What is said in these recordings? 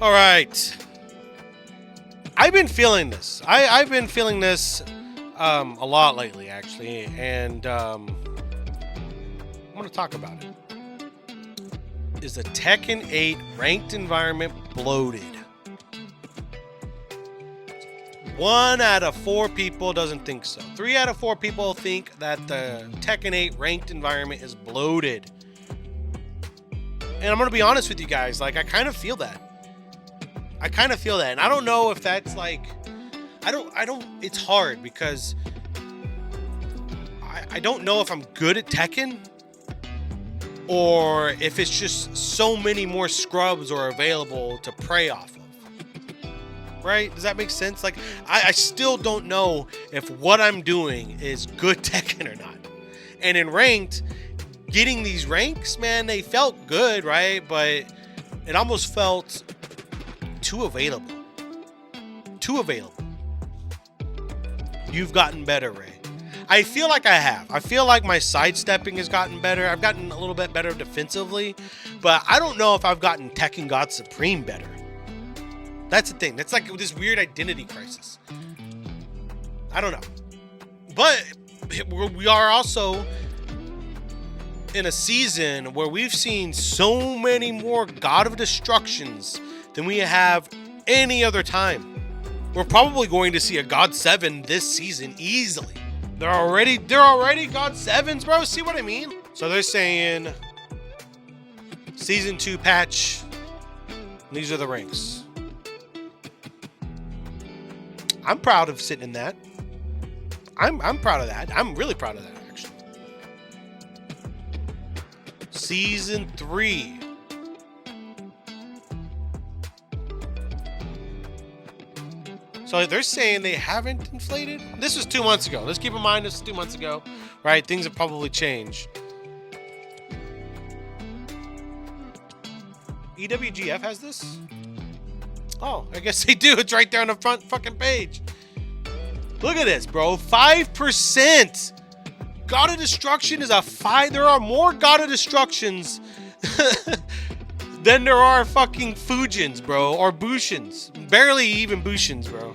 All right. I've been feeling this. I've been feeling this a lot lately, actually, and I want to talk about it. Is the Tekken 8 ranked environment bloated? 1 out of 4 people doesn't think so. 3 out of 4 people think that the Tekken 8 ranked environment is bloated. And I'm gonna be honest with you guys, like I kind of feel that. And I don't know if that's like, I don't. It's hard because I don't know if I'm good at Tekken or if it's just so many more scrubs are available to prey off of. Right? Does that make sense? Like, I still don't know if what I'm doing is good Tekken or not. And in ranked, getting these ranks, man, they felt good, right? But it almost felt too available. Too available. You've gotten better, Ray. I feel like I have. I feel like my sidestepping has gotten better. I've gotten a little bit better defensively. But I don't know if I've gotten Tekken God Supreme better. That's the thing. That's like this weird identity crisis. I don't know. But we are also in a season where we've seen so many more God of Destructions than we have any other time. We're probably going to see a God 7 this season easily. They're already God 7s, bro. See what I mean? So they're saying Season 2 patch. These are the ranks. I'm proud of sitting in that. I'm proud of that. I'm really proud of that, actually. Season 3. So they're saying they haven't inflated? This was 2 months ago. Let's keep in mind this is 2 months ago, right? Things have probably changed. EWGF has this? Oh, I guess they do. It's right there on the front fucking page. Look at this, bro. 5%. God of Destruction is a 5. There are more God of Destructions than there are fucking Fujins, bro. Or Bushins. Barely even Bushins, bro.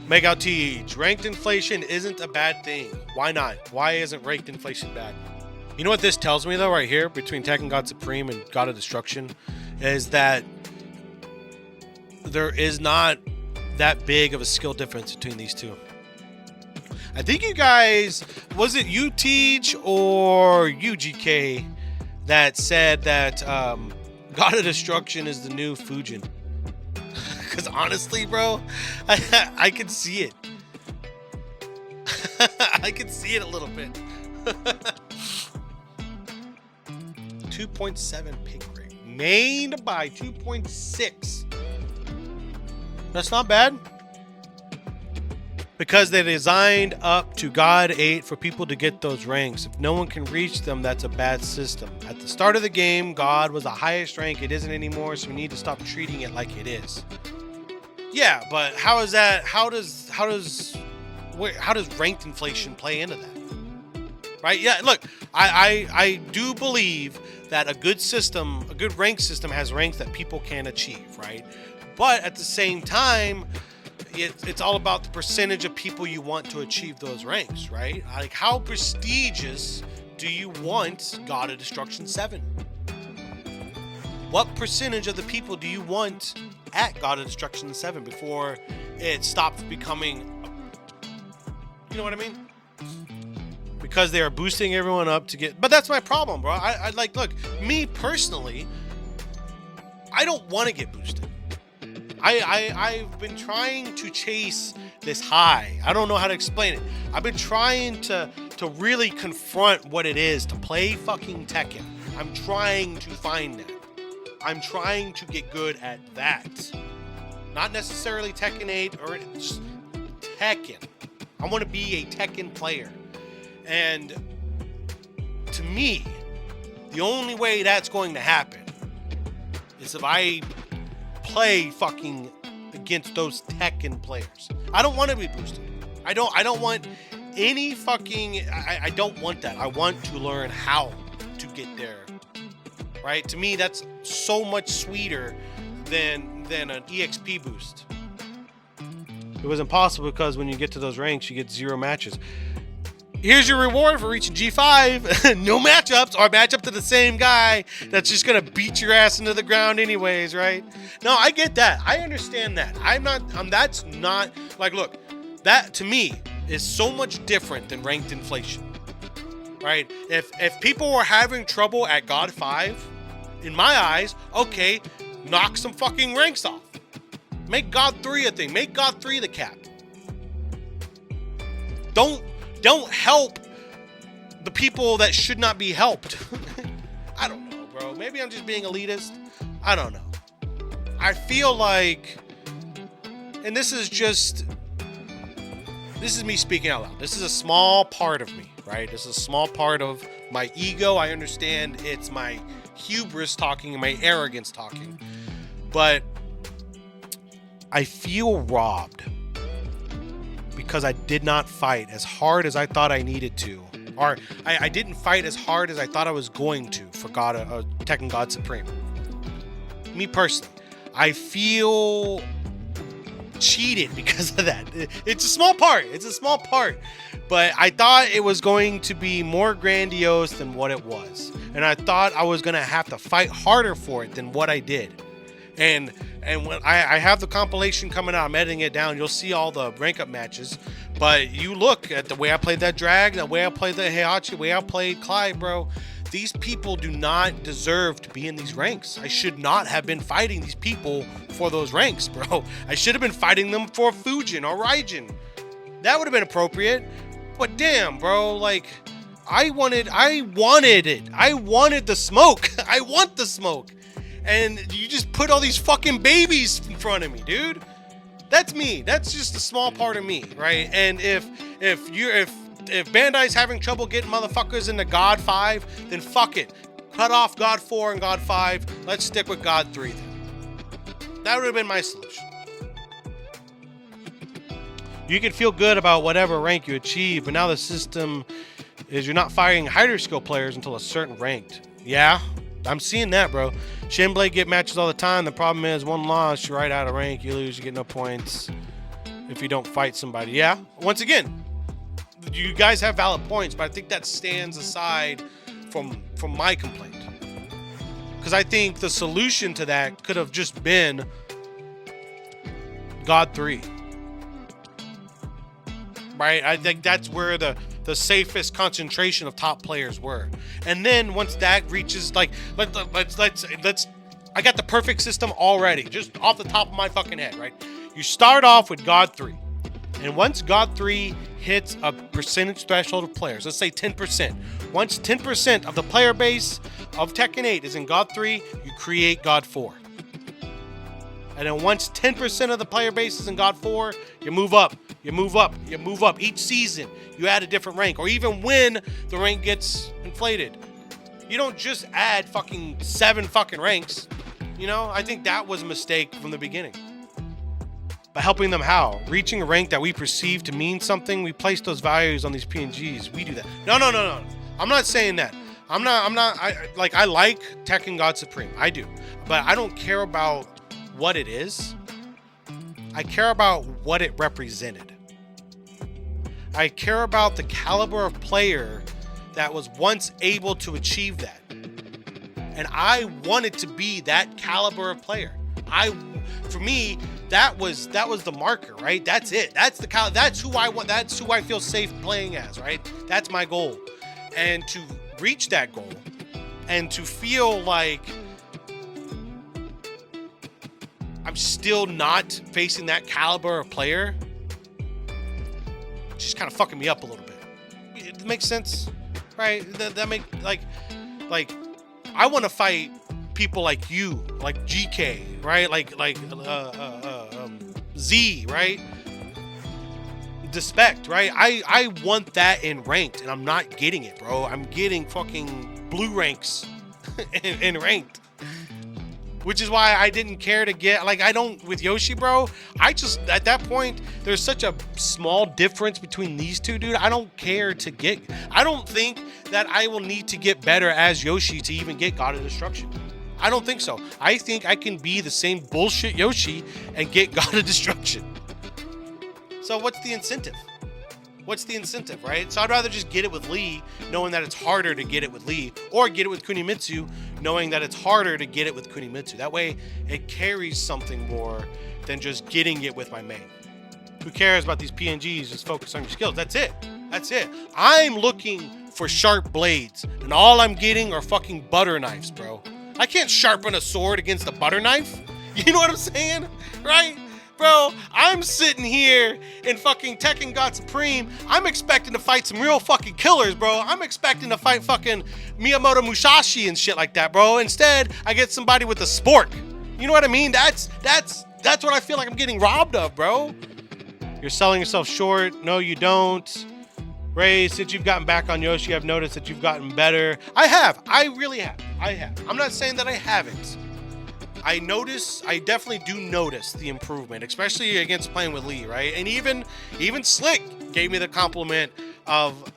Make out TH. Ranked inflation isn't a bad thing. Why not? Why isn't ranked inflation bad? You know what this tells me, though, right here, between Tekken God Supreme and God of Destruction, is that there is not that big of a skill difference between these two. I think you guys, was it you Teach or UGK that said that God of Destruction is the new Fujin? Because honestly, bro, I can see it. I can see it a little bit. 2.7 pick rate. Mained by 2.6. That's not bad. Because they designed up to God 8 for people to get those ranks. If no one can reach them, that's a bad system. At the start of the game, God was the highest rank. It isn't anymore, so we need to stop treating it like it is. Yeah, but how is that? How does ranked inflation play into that? Right? Yeah, look, I do believe that a good system, a good rank system has ranks that people can achieve, right? But at the same time, it's all about the percentage of people you want to achieve those ranks, right? Like, how prestigious do you want God of Destruction 7? What percentage of the people do you want at God of Destruction 7 before it stops becoming, you know what I mean? Because they are boosting everyone up to get, but that's my problem, bro. I like, look, me personally, I don't want to get boosted. I've been trying to chase this high. I don't know how to explain it. I've been trying to really confront what it is to play fucking Tekken. I'm trying to find that. I'm trying to get good at that. Not necessarily Tekken 8 or just Tekken. I want to be a Tekken player. And to me, the only way that's going to happen is if I play fucking against those Tekken players. I don't want to be boosted. I don't want any fucking, I don't want that. I want to learn how to get there. Right? To me, that's so much sweeter than than an EXP boost. It was impossible because when you get to those ranks, you get 0 matches. Here's your reward for reaching G5. No matchups, or match up to the same guy that's just gonna beat your ass into the ground anyways, right? No, I get that. I understand that. That's not, like, look, that to me is so much different than ranked inflation, right? If people were having trouble at God 5, in my eyes, okay, knock some fucking ranks off. Make God 3 a thing. Make God 3 the cap. Don't help the people that should not be helped. I don't know, bro. Maybe I'm just being elitist. I don't know. I feel like, and this is me speaking out loud. This is a small part of me, right? This is a small part of my ego. I understand it's my hubris talking and my arrogance talking. But I feel robbed because I did not fight as hard as I thought I needed to, or I didn't fight as hard as I thought I was going to for Tekken God Supreme. Me personally, I feel cheated because of that. It's a small part. But I thought it was going to be more grandiose than what it was, and I thought I was gonna have to fight harder for it than what I did. And when I have the compilation coming out, I'm editing it down. You'll see all the rank up matches. But you look at the way I played that drag, the way I played the Heihachi, the way I played Clyde, bro. These people do not deserve to be in these ranks. I should not have been fighting these people for those ranks, bro. I should have been fighting them for Fujin or Raijin. That would have been appropriate. But damn, bro, like, I wanted it. I wanted the smoke. I want the smoke. And you just put all these fucking babies in front of me, dude. That's me. That's just a small part of me, right? And if Bandai's having trouble getting motherfuckers into God 5, then fuck it. Cut off God 4 and God 5. Let's stick with God 3 then. That would have been my solution. You can feel good about whatever rank you achieve, but now the system is you're not fighting higher skill players until a certain ranked. Yeah, I'm seeing that, bro. Shinblade get matches all the time. The problem is one loss, you're right out of rank. You lose, you get no points if you don't fight somebody. Yeah, once again, you guys have valid points, but I think that stands aside from my complaint. Because I think the solution to that could have just been God 3. Right? I think that's where the safest concentration of top players were. And then once that reaches, like, let's I got the perfect system already, just off the top of my fucking head, right? You start off with God 3. And once God 3 hits a percentage threshold of players, let's say 10%. Once 10% of the player base of Tekken 8 is in God 3, you create God 4. And then once 10% of the player base is in God 4, you move up. You move up. You move up. Each season, you add a different rank. Or even when the rank gets inflated. You don't just add fucking 7 fucking ranks. You know, I think that was a mistake from the beginning. By helping them how? Reaching a rank that we perceive to mean something, we place those values on these PNGs. We do that. No. I'm not saying that. I like Tekken God Supreme. I do. But I don't care about what it is. I care about what it represented. I care about the caliber of player that was once able to achieve that. And I wanted to be that caliber of player. For me, that was the marker, right? That's it. That's who I want. That's who I feel safe playing as, right? That's my goal. And to reach that goal and to feel like I'm still not facing that caliber of player, just kind of fucking me up a little bit. It makes sense, right? That make like I want to fight people like you, like GK, right? Like Z, right? Despect, right? I want that in ranked, and I'm not getting it, bro. I'm getting fucking blue ranks in ranked. Which is why I didn't care to get, like, I don't, with Yoshi, bro, I just, at that point, there's such a small difference between these two, dude. I don't care to get, I don't think that I will need to get better as Yoshi to even get God of Destruction. I don't think so. I think I can be the same bullshit Yoshi and get God of Destruction. So what's the incentive? What's the incentive, right? So I'd rather just get it with Lee, knowing that it's harder to get it with Lee, or get it with Kunimitsu, knowing that it's harder to get it with Kunimitsu. That way, it carries something more than just getting it with my main. Who cares about these PNGs? Just focus on your skills. That's it. That's it. I'm looking for sharp blades, and all I'm getting are fucking butter knives, bro. I can't sharpen a sword against a butter knife. You know what I'm saying? Right? Bro, I'm sitting here in fucking Tekken God Supreme. I'm expecting to fight some real fucking killers, bro. I'm expecting to fight fucking Miyamoto Musashi and shit like that, bro. Instead, I get somebody with a spork. You know what I mean? That's what I feel like I'm getting robbed of, bro. You're selling yourself short. No, you don't. Ray, since you've gotten back on Yoshi, I've noticed that you've gotten better. I have. I really have. I have. I'm not saying that I haven't. I definitely do notice the improvement, especially against playing with Lee, right? And even Slick gave me the compliment of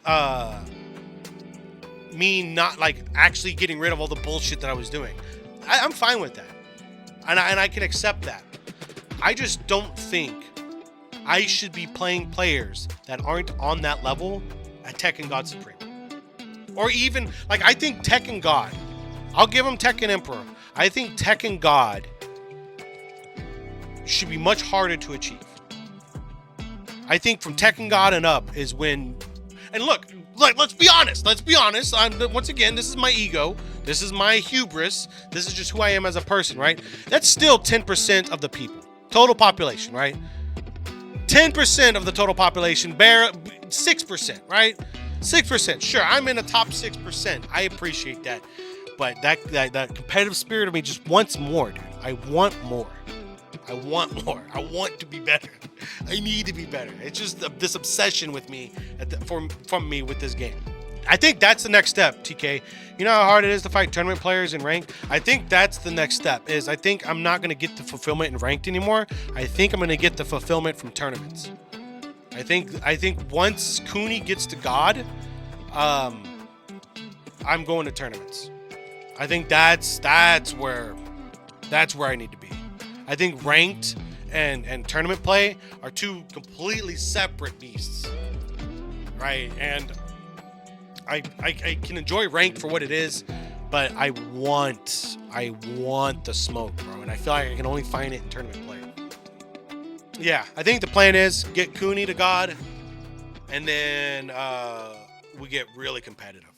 me not like actually getting rid of all the bullshit that I was doing. I'm fine with that, and I can accept that. I just don't think I should be playing players that aren't on that level at Tekken God Supreme, or even like I think Tekken God. I'll give him Tekken Emperor. I think Tekken God should be much harder to achieve. I think from Tekken God and up is when, and look, let's be honest. Once again, this is my ego. This is my hubris. This is just who I am as a person, right? That's still 10% of the people. Total population, right? 10% of the total population, 6%, right? 6%. Sure, I'm in the top 6%. I appreciate that. But that competitive spirit of me just wants more, dude. I want more. I want to be better. I need to be better. It's just this obsession with me from me with this game. I think that's the next step, TK. You know how hard it is to fight tournament players in ranked? I think that's the next step. I think I'm not going to get the fulfillment in ranked anymore. I think I'm going to get the fulfillment from tournaments. I think once Kuni gets to God, I'm going to tournaments. I think that's where I need to be. I think ranked and tournament play are two completely separate beasts, right? And I can enjoy ranked for what it is, but I want the smoke, bro. And I feel like I can only find it in tournament play. Yeah, I think the plan is get Kuni to God, and then we get really competitive.